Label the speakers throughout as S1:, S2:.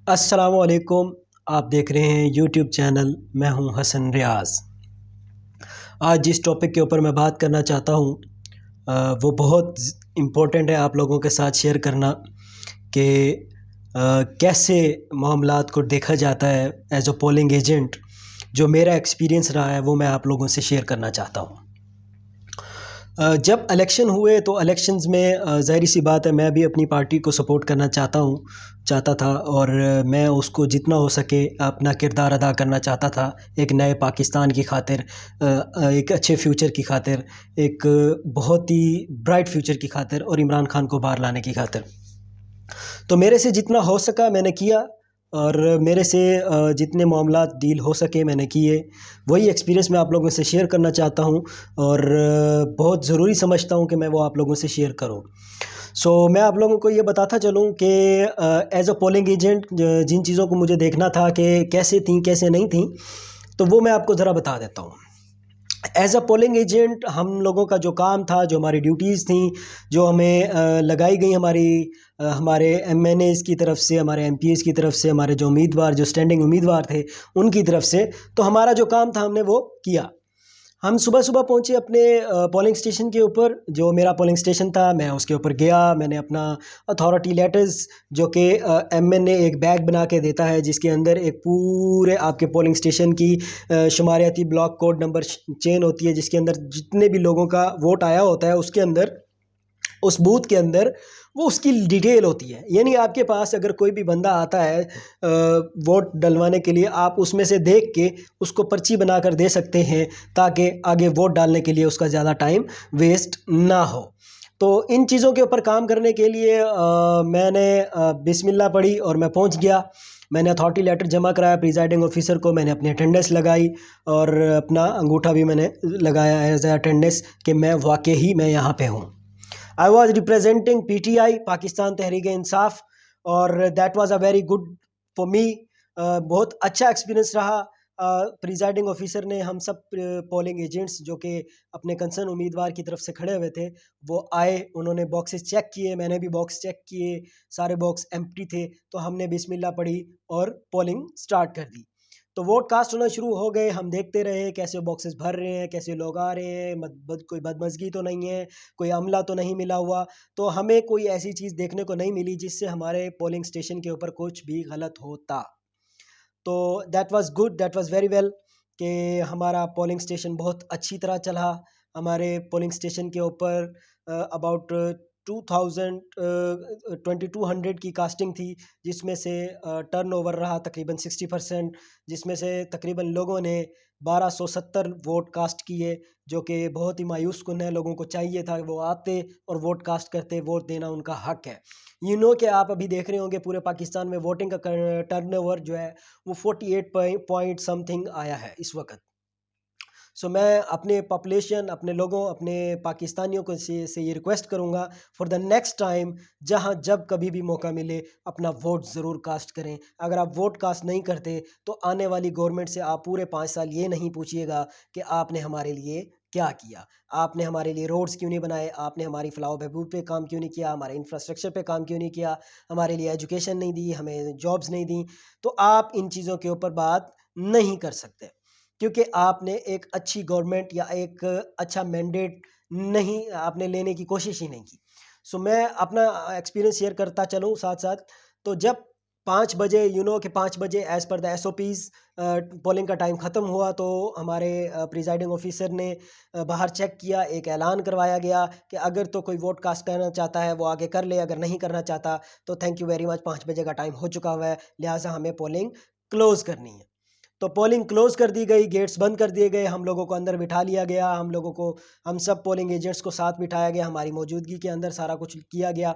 S1: अस्सलामुअलैकुम। आप देख रहे हैं यूट्यूब चैनल। मैं हूं हसन रियाज। आज जिस टॉपिक के ऊपर मैं बात करना चाहता हूं वो बहुत इम्पोर्टेंट है आप लोगों के साथ शेयर करना कि कैसे मामलात को देखा जाता है एज अ पोलिंग एजेंट। जो मेरा एक्सपीरियंस रहा है वो मैं आप लोगों से शेयर करना चाहता हूं। जब इलेक्शन हुए तो इलेक्शंस में ज़ाहिर सी बात है मैं भी अपनी पार्टी को सपोर्ट करना चाहता था और मैं उसको जितना हो सके अपना किरदार अदा करना चाहता था एक नए पाकिस्तान की खातिर, एक अच्छे फ्यूचर की खातिर, एक बहुत ही ब्राइट फ्यूचर की खातिर और इमरान खान को बाहर लाने की खातिर। तो मेरे से जितना हो सका मैंने किया और मेरे से जितने मामलात डील हो सके मैंने किए। वही एक्सपीरियंस मैं आप लोगों से शेयर करना चाहता हूँ और बहुत ज़रूरी समझता हूँ कि मैं वो आप लोगों से शेयर करूँ। मैं आप लोगों को ये बताता चलूँ कि एज अ पोलिंग एजेंट जिन चीज़ों को मुझे देखना था कि कैसे थी कैसे नहीं थी, तो वो मैं आपको ज़रा बता देता हूँ। एज अ पोलिंग एजेंट हम लोगों का जो काम था, जो हमारी ड्यूटीज़ थी, जो हमें लगाई गई हमारे एमएनएज़ की तरफ से, हमारे एमपीज़ की तरफ से, हमारे जो उम्मीदवार जो स्टैंडिंग उम्मीदवार थे उनकी तरफ से, तो हमारा जो काम था हमने वो किया। हम सुबह-सुबह पहुँचे अपने पोलिंग स्टेशन के ऊपर। जो मेरा पोलिंग स्टेशन था मैं उसके ऊपर गया। मैंने अपना अथॉरिटी लेटर्स जो कि एमएनए एक बैग बना के देता है जिसके अंदर एक पूरे आपके पोलिंग स्टेशन की शुमारियाती ब्लॉक कोड नंबर चेन होती है, जिसके अंदर जितने भी लोगों का वोट आया होता है उसके अंदर, उस बूथ के अंदर वो उसकी डिटेल होती है। यानी आपके पास अगर कोई भी बंदा आता है वोट डलवाने के लिए, आप उसमें से देख के उसको पर्ची बनाकर दे सकते हैं ताकि आगे वोट डालने के लिए उसका ज़्यादा टाइम वेस्ट ना हो। तो इन चीज़ों के ऊपर काम करने के लिए मैंने बिस्मिल्लाह पढ़ी और मैं पहुंच गया। मैंने अथॉरिटी लेटर जमा कराया प्रिजाइडिंग ऑफिसर को, मैंने अपनी अटेंडेंस लगाई और अपना अंगूठा भी मैंने लगाया एज ए अटेंडेंस कि मैं वाकई ही मैं यहाँ पे हूँ। I was representing PTI, Pakistan Tehreek Insaf, और that was a very good for me. बहुत अच्छा एक्सपीरियंस रहा। प्रिजाइडिंग ऑफिसर ने हम सब पोलिंग एजेंट्स जो कि अपने कंसर्न उम्मीदवार की तरफ से खड़े हुए थे वो आए, उन्होंने बॉक्सेस चेक किए, मैंने भी बॉक्स चेक किए, सारे बॉक्स एम्प्टी थे। तो हमने बिस्मिल्लाह पढ़ी और पोलिंग स्टार्ट कर दी। तो वोट कास्ट होना शुरू हो गए। हम देखते रहे कैसे बॉक्सेस भर रहे हैं, कैसे लोग आ रहे हैं, कोई बदमज़गी तो नहीं है, कोई अमला तो नहीं मिला हुआ। तो हमें कोई ऐसी चीज़ देखने को नहीं मिली जिससे हमारे पोलिंग स्टेशन के ऊपर कुछ भी गलत होता। तो that was good, that was very well कि हमारा पोलिंग स्टेशन बहुत अच्छी तरह चला। हमारे पोलिंग स्टेशन के ऊपर अबाउट 2200 की कास्टिंग थी, जिसमें से टर्नओवर रहा तकरीबन 60%, जिसमें से तकरीबन लोगों ने 1270 वोट कास्ट किए, जो कि बहुत ही मायूस कुन है। लोगों को चाहिए था वो आते और वोट कास्ट करते, वोट देना उनका हक है। कि आप अभी देख रहे होंगे पूरे पाकिस्तान में वोटिंग का टर्नओवर जो है वो 48 पॉइंट समथिंग आया है इस वक्त। मैं अपने पॉपुलेशन, अपने लोगों, अपने पाकिस्तानियों को से ये रिक्वेस्ट करूँगा फॉर द नेक्स्ट टाइम, जहाँ जब कभी भी मौका मिले अपना वोट ज़रूर कास्ट करें। अगर आप वोट कास्ट नहीं करते तो आने वाली गवर्नमेंट से आप पूरे 5 साल ये नहीं पूछिएगा कि आपने हमारे लिए क्या किया, आपने हमारे लिए रोड्स क्यों नहीं बनाए, आपने हमारी फलाह बहबूद पे काम क्यों नहीं किया, हमारे इंफ्रास्ट्रक्चर पे काम क्यों नहीं किया, हमारे लिए एजुकेशन नहीं दी, हमें जॉब्स नहीं दी। तो आप इन चीज़ों के ऊपर बात नहीं कर सकते क्योंकि आपने एक अच्छी गवर्नमेंट या एक अच्छा मैंडेट नहीं आपने लेने की कोशिश ही नहीं की। मैं अपना एक्सपीरियंस शेयर करता चलूँ साथ-साथ। तो जब 5 बजे कि 5 बजे as per the SOPs polling का टाइम ख़त्म हुआ तो हमारे प्रिजाइडिंग ऑफिसर ने बाहर चेक किया, एक ऐलान करवाया गया कि अगर तो कोई वोट कास्ट करना चाहता है वो आगे कर ले, अगर नहीं करना चाहता तो थैंक यू वेरी मच, 5 बजे का टाइम हो चुका हुआ है, लिहाजा हमें पोलिंग क्लोज़ करनी है। तो पोलिंग क्लोज़ कर दी गई, गेट्स बंद कर दिए गए, हम लोगों को अंदर बिठा लिया गया, हम सब पोलिंग एजेंट्स को साथ बिठाया गया, हमारी मौजूदगी के अंदर सारा कुछ किया गया।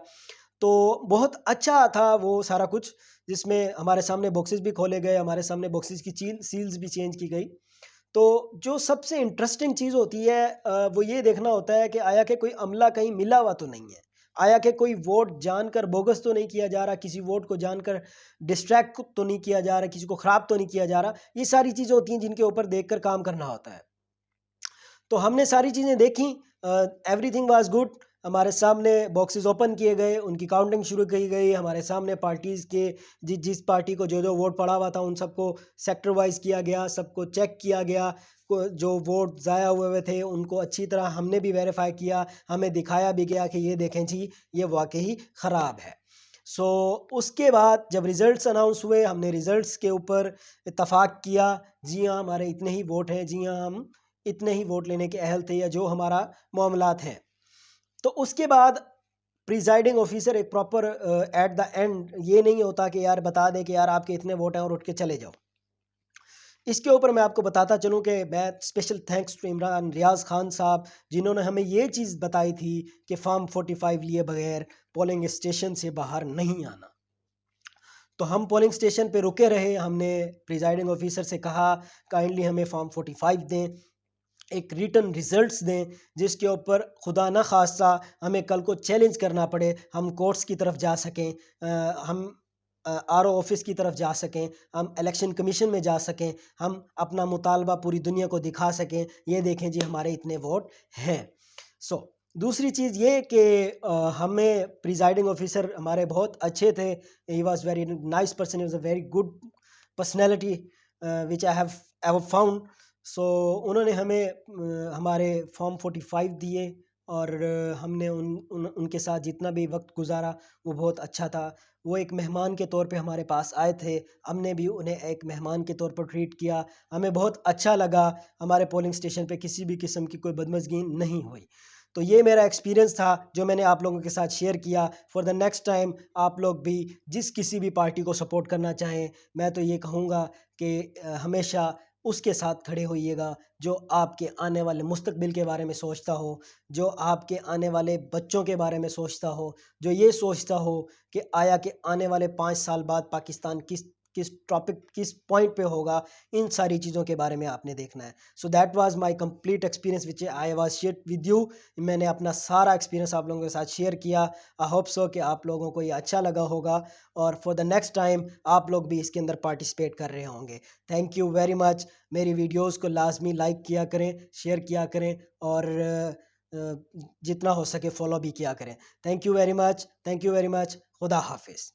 S1: तो बहुत अच्छा था वो सारा कुछ, जिसमें हमारे सामने बॉक्सेस भी खोले गए, हमारे सामने बॉक्सेस की सील्स भी चेंज की गई। तो जो सबसे इंटरेस्टिंग चीज़ होती है वो ये देखना होता है कि आया कि कोई अमला कहीं मिला हुआ तो नहीं है। आया कि कोई वोट जानकर बोगस तो नहीं किया जा रहा, किसी वोट को जानकर डिस्ट्रैक्ट तो नहीं किया जा रहा, किसी को ख़राब तो नहीं किया जा रहा। ये सारी चीज़ें होती हैं जिनके ऊपर देखकर काम करना होता है। तो हमने सारी चीज़ें देखी, एवरीथिंग वाज़ गुड। हमारे सामने बॉक्सेस ओपन किए गए, उनकी काउंटिंग शुरू की गई। हमारे सामने पार्टीज़ के जिस पार्टी को जो जो वोट पड़ा हुआ था उन सबको सेक्टर वाइज किया गया, सबको चेक किया गया। जो वोट ज़ाया हुए थे उनको अच्छी तरह हमने भी वेरीफाई किया, हमें दिखाया भी गया कि ये देखें जी ये वाकई ख़राब है। सो उसके बाद जब रिज़ल्ट्स अनाउंस हुए, हमने रिज़ल्ट्स के ऊपर इत्तफ़ाक़ किया, जी हाँ हमारे इतने ही वोट हैं, जी हाँ हम इतने ही वोट लेने के अहल थे, या जो हमारा मामलात हैं। तो उसके बाद प्रिजाइडिंग ऑफिसर एक प्रॉपर एट द एंड ये नहीं होता कि यार बता दे कि यार आपके इतने वोट हैं और उठ के चले जाओ। इसके ऊपर मैं आपको बताता चलूं कि मैं special thanks to Imran Riaz Khan साहब, जिन्होंने हमें ये चीज़ बताई थी कि फॉर्म 45 लिए बगैर पोलिंग स्टेशन से बाहर नहीं आना। तो हम पोलिंग स्टेशन पे रुके रहे, हमने प्रिजाइडिंग ऑफिसर से कहा काइंडली हमें फॉर्म 45 दें, एक रिटन रिजल्ट्स दें, जिसके ऊपर खुदा न खास्ता हमें कल को चैलेंज करना पड़े, हम कोर्ट्स की तरफ जा सकें, हम आरओ ऑफिस की तरफ जा सकें, हम इलेक्शन कमीशन में जा सकें, हम अपना मुतालबा पूरी दुनिया को दिखा सकें, ये देखें जी हमारे इतने वोट हैं। सो दूसरी चीज़ ये कि हमें प्रिजाइडिंग ऑफिसर हमारे बहुत अच्छे थे। He was very nice person, he was a very good personality which I have ever found. So उन्होंने हमें हमारे फॉर्म 45 दिए, और हमने उनके साथ जितना भी वक्त गुजारा वो बहुत अच्छा था। वो एक मेहमान के तौर पे हमारे पास आए थे, हमने भी उन्हें एक मेहमान के तौर पर ट्रीट किया, हमें बहुत अच्छा लगा। हमारे पोलिंग स्टेशन पे किसी भी किस्म की कोई बदमज़गी नहीं हुई। तो ये मेरा एक्सपीरियंस था जो मैंने आप लोगों के साथ शेयर किया। फॉर द नेक्स्ट टाइम आप लोग भी जिस किसी भी पार्टी को सपोर्ट करना चाहें, मैं तो ये कहूँगा कि हमेशा उसके साथ खड़े होइएगा जो आपके आने वाले मुस्तकबिल के बारे में सोचता हो, जो आपके आने वाले बच्चों के बारे में सोचता हो, जो ये सोचता हो कि आया कि आने वाले 5 साल बाद पाकिस्तान किस टॉपिक किस पॉइंट पे होगा। इन सारी चीज़ों के बारे में आपने देखना है। So that was my complete experience which I was share with you. मैंने अपना सारा एक्सपीरियंस आप लोगों के साथ शेयर किया। आई होप सो कि आप लोगों को ये अच्छा लगा होगा, और फॉर द नेक्स्ट टाइम आप लोग भी इसके अंदर पार्टिसिपेट कर रहे होंगे। Thank you very much. मेरी वीडियोज़ को लाजमी लाइक किया करें, शेयर किया करें, और जितना हो सके फॉलो भी किया करें। Thank you very much, thank you very much. खुदा हाफिज़।